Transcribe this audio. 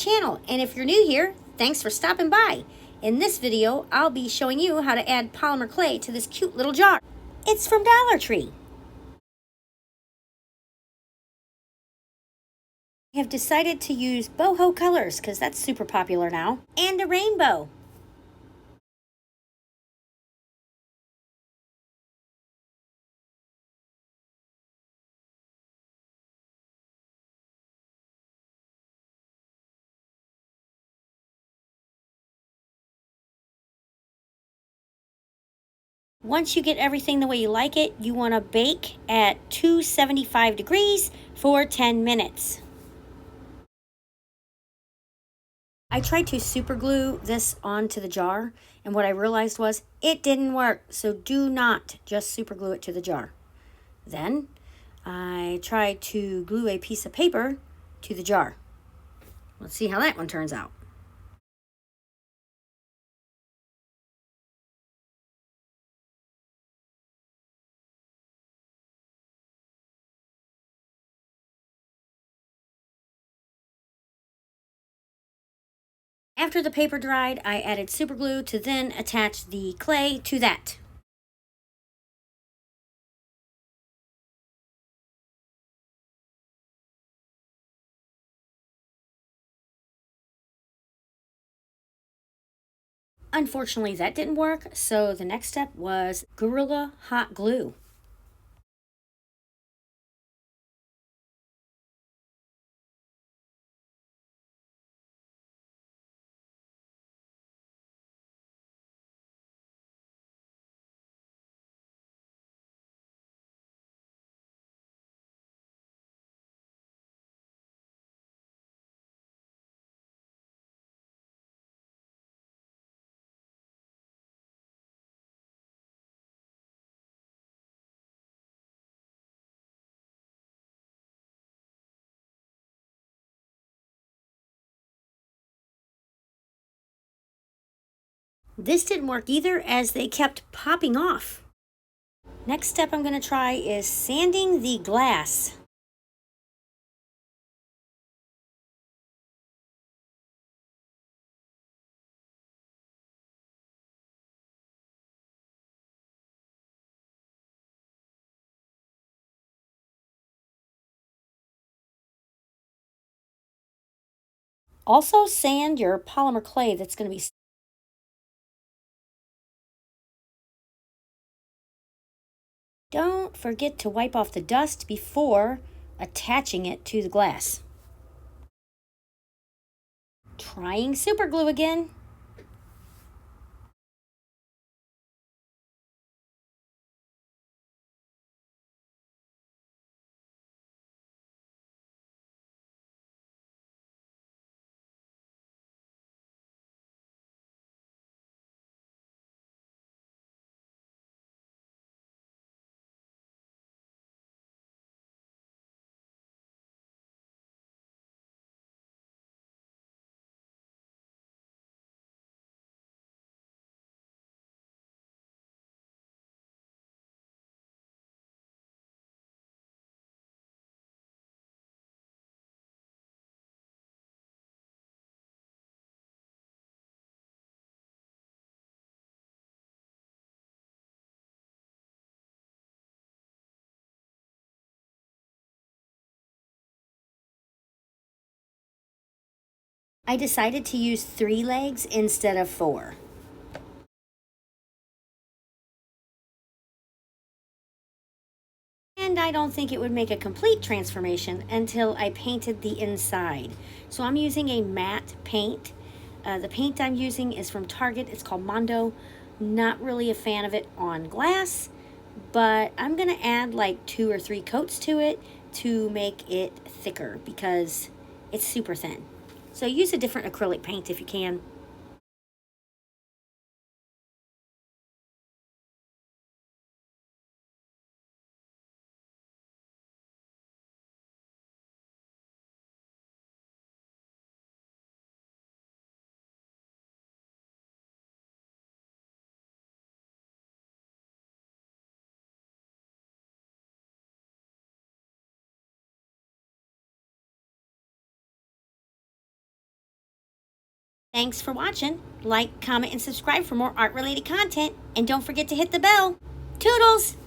channel, and if you're new here, thanks for stopping by. In this video, I'll be showing you how to add polymer clay to this cute little jar. It's from Dollar Tree. I have decided to use boho colors because that's super popular now, and a rainbow. Once you get everything the way you like it, you want to bake at 275 degrees for 10 minutes. I tried to super glue this onto the jar, and what I realized was it didn't work, so do not just super glue it to the jar. Then I tried to glue a piece of paper to the jar. Let's see how that one turns out. After the paper dried, I added super glue to then attach the clay to that. Unfortunately, that didn't work, so the next step was Gorilla Hot Glue. This didn't work either, as they kept popping off. Next step I'm going to try is sanding the glass. Also, sand your polymer clay that's going to be. Don't forget to wipe off the dust before attaching it to the glass. Trying super glue again. I decided to use 3 legs instead of 4. And I don't think it would make a complete transformation until I painted the inside. So I'm using a matte paint. The paint I'm using is from Target. It's called Mondo. Not really a fan of it on glass, but I'm going to add like 2 or 3 coats to it to make it thicker because it's super thin. So use a different acrylic paint if you can. Thanks for watching. Like, comment, and subscribe for more art-related content. And don't forget to hit the bell. Toodles!